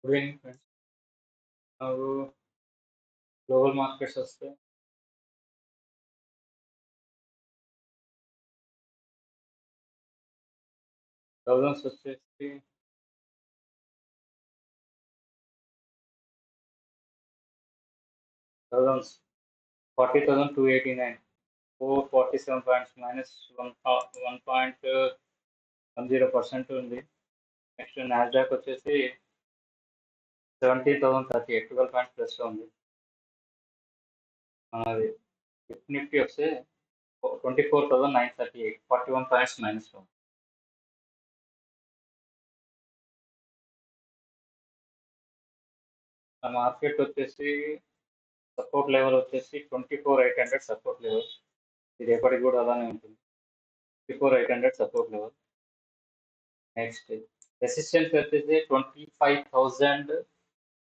Good evening friends. నాకు global markets వస్తే thousands వచ్చేసి థౌజండ్స్ 40,289, 447 పాయింట్స్ మైనస్ 1.10% ఉంది. నెక్స్ట్ నాస్డాక్ వచ్చేసి 70,038, 12 పాయింట్స్ ప్లస్లో ఉంది. మనది నిఫ్టీ వస్తే 24,938, 41 పాయింట్స్ మైనస్లో ఉంది. ఆ మార్కెట్ వచ్చేసి సపోర్ట్ లెవెల్ వచ్చేసి 24,800 సపోర్ట్ లెవెల్. ఇది ఎప్పటికి కూడా అలానే ఉంటుంది. 24,800 సపోర్ట్ లెవెల్. నెక్స్ట్ రెసిస్టెన్స్ వచ్చేసి 25,050,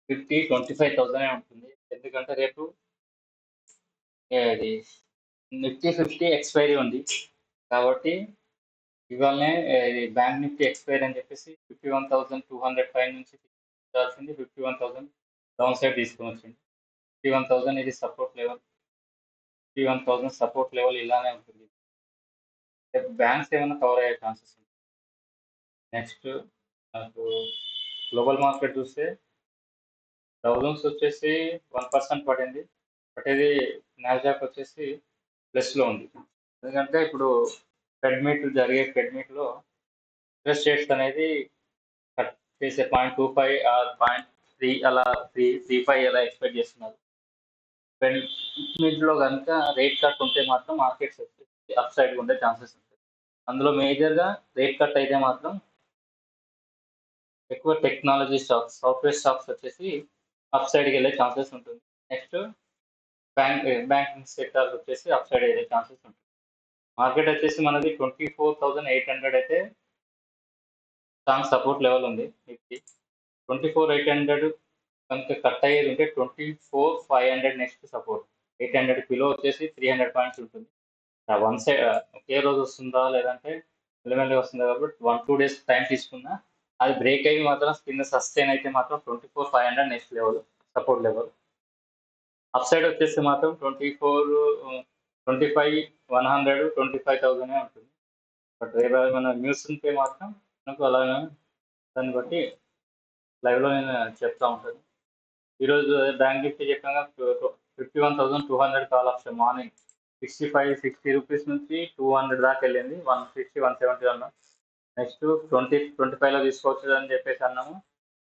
25,000 ఉంటుంది. ఎందుకంటే రేపు ఇది నిఫ్టీ 50 ఎక్స్పైరీ ఉంది కాబట్టి ఇవాళనే ఇది బ్యాంక్ నిఫ్టీ ఎక్స్పైరీ అని చెప్పేసి 51,200 పై నుంచి తీసుకోవాల్సింది 51,000 డౌన్ సైడ్ తీసుకొని వచ్చింది. 51,000 ఇది సపోర్ట్ లెవెల్. 51,000 సపోర్ట్ లెవెల్ ఇలానే ఉంటుంది. రేపు బ్యాంక్స్ ఏమైనా కవర్ అయ్యే ఛాన్సెస్ ఉంది. నెక్స్ట్ నాకు గ్లోబల్ మార్కెట్ చూస్తే థౌజండ్స్ వచ్చేసి 1% పడింది. బట్ ఇది నాస్డాక్ వచ్చేసి ప్లస్లో ఉంది. ఎందుకంటే ఇప్పుడు ఫెడ్ మీట్లో ఇంట్రెస్ట్ రేట్స్ అనేది కట్ చేసే 0.25 ఆర్ 0.3 అలా 3.35 అలా ఎక్స్పెక్ట్ చేస్తున్నారు. ఫెడ్ మీట్లో కనుక రేట్ కట్ ఉంటే మాత్రం మార్కెట్స్ వచ్చేసి అప్ సైడ్ ఉండే ఛాన్సెస్ ఉంటాయి. అందులో మేజర్గా రేట్ కట్ అయితే మాత్రం ఎక్కువ టెక్నాలజీ స్టాక్స్, సాఫ్ట్వేర్ స్టాక్స్ వచ్చేసి అప్ సైడ్కి వెళ్ళే ఛాన్సెస్ ఉంటుంది. నెక్స్ట్ బ్యాంకింగ్ సెక్టార్ వచ్చేసి అప్ సైడ్ వెళ్ళే ఛాన్సెస్ ఉంటుంది. మార్కెట్ వచ్చేసి మనది 24,800 అయితే స్ట్రాంగ్ సపోర్ట్ లెవెల్ ఉంది. నిఫ్టీ 24,800 కనుక కట్ అయ్యేది ఉంటే 24,500 నెక్స్ట్ సపోర్ట్. 800 కిలో వచ్చేసి 300 పాయింట్స్ ఉంటుంది. వన్ సైడ్ ఒకే రోజు వస్తుందా లేదంటే మెల్లమెల్లగా వస్తుందా కాబట్టి 1-2 డేస్ టైం తీసుకున్నా అది బ్రేక్ అయ్యి మాత్రం కింద సస్టైన్ అయితే మాత్రం 24,500 next level support level. Up side వచ్చేసి మాత్రం 25,100, 25,000 ఉంటుంది. బట్ రేపు మన న్యూస్ ఉంటే మాత్రం నాకు అలాగే దాన్ని బట్టి లైవ్లో నేను చెప్తా ఉంటాను. ఈరోజు బ్యాంక్ నిఫ్టీ చెప్పాక 51,200 కాల్ ఆప్షన్ మార్నింగ్ 60 రూపీస్ నుంచి 200 దాకా వెళ్ళింది. 160, 170 అన్నాం. నెక్స్ట్ 25లో తీసుకోవచ్చు అని చెప్పేసి అన్నాము.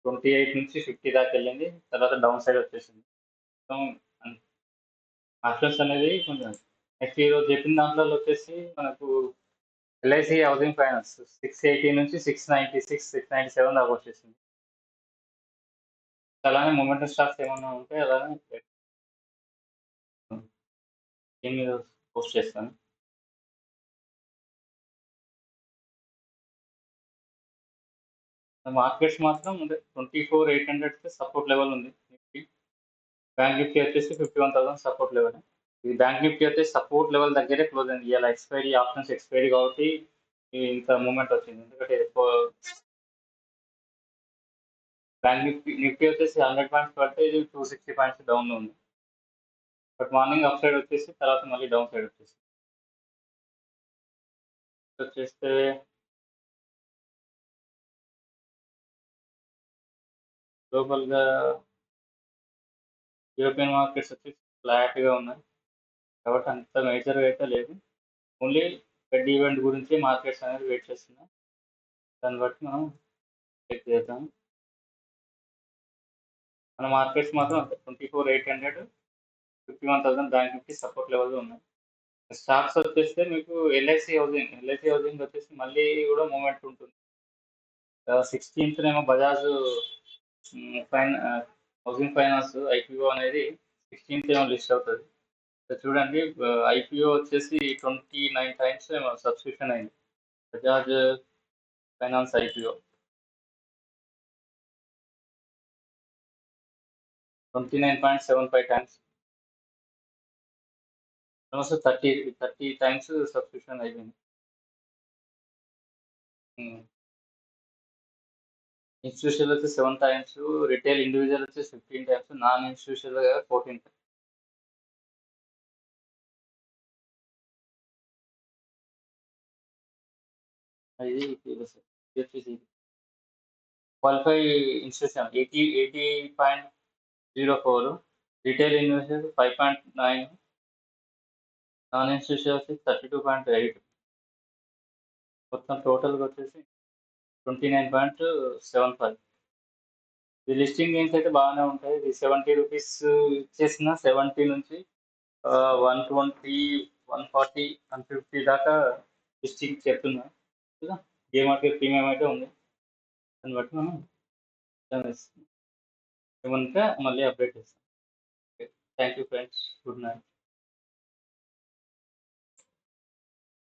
28 నుంచి 50 దాకా వెళ్ళింది. తర్వాత డౌన్ సైడ్ వచ్చేసింది. ఆప్షన్స్ అనేది కొంచెం నెక్స్ట్ ఈరోజు చెప్పిన దాంట్లో వచ్చేసి మనకు ఎల్ఐసి హౌసింగ్ ఫైనాన్స్ 680 నుంచి 696, 697 దాకా వచ్చేసింది. అలానే మొమెంటం స్టాక్స్ ఏమన్నా ఉంటే అలానే దీని మీద పోస్ట్ చేస్తాను. మార్కెట్స్ మాత్రం 24,800 సపోర్ట్ లెవెల్ ఉంది. నిఫ్టీ బ్యాంక్ నిఫ్టీ వచ్చేసి 51,000 సపోర్ట్ లెవెల్. ఇది బ్యాంక్ నిఫ్టీ వచ్చేసి సపోర్ట్ లెవెల్ దగ్గరే క్లోజ్ అయింది. ఇలా ఎక్స్పైరీ ఆప్షన్స్ ఎక్స్పైరీ కాబట్టి ఇంత మూమెంట్ వచ్చింది. ఎందుకంటే బ్యాంక్ నిఫ్టీ వచ్చేసి 100 పాయింట్స్ పడితే ఇది 260 పాయింట్స్ డౌన్లో ఉంది. బట్ మార్నింగ్ అప్ సైడ్ వచ్చేసి తర్వాత మళ్ళీ డౌన్ సైడ్ వచ్చేస్తే గ్లోబల్గా యూరోపియన్ మార్కెట్స్ వచ్చేసి ఫ్లాట్గా ఉన్నాయి కాబట్టి అంత మేజర్గా అయితే లేదు. ఓన్లీ ఫెడ్ ఈవెంట్ గురించి మార్కెట్స్ అనేది వెయిట్ చేస్తున్నాం. దాన్ని బట్టి మనం చెక్ చేద్దాం. మన మార్కెట్స్ మాత్రం 24,800, 51,000 బ్యాంక్ నిఫ్టీ సపోర్ట్ లెవెల్ ఉన్నాయి. స్టాక్స్ వచ్చేస్తే మీకు ఎల్ఐసి హౌసింగ్ వచ్చేసి మళ్ళీ కూడా మూమెంట్ ఉంటుంది. 16th ఏమో బజాజ్ హౌసింగ్ ఫైనాన్స్ ఐపీఓ అనేది 16th ఏమో లిస్ట్ అవుతుంది. చూడండి ఐపీఓ వచ్చేసి 29 టైమ్స్ ఏమో సబ్స్క్రిప్షన్ అయింది. Bajaj finance IPO 29.75 times, almost 30 times subscription అయిపోయింది. ఇన్స్టిట్యూషనల్ వచ్చి 7 టైమ్స్, రిటైల్ ఇండివిజువల్ వచ్చి 15 టైమ్స్, నాన్ ఇన్స్టిట్యూషనల్ 14 టైమ్స్. ఇది qualify institution 80.04, retail investor 5.9, non institutional వచ్చి 32.8, మొత్తం టోటల్గా వచ్చేసి 29.75. ఈ లిస్టింగ్ గేమ్స్ అయితే బాగానే ఉంటాయి. ఇది 70 రూపీస్ ఇచ్చేసిన 70 నుంచి 120, 140, 150 దాకా లిస్టింగ్ చెప్తున్నా కదా. గేమ్ మార్కెట్ ప్రీమియం అయితే ఉంది, దాన్ని బట్టి మనం ఏమంటే మళ్ళీ అప్డేట్ చేస్తాం. Thank you friends, good night.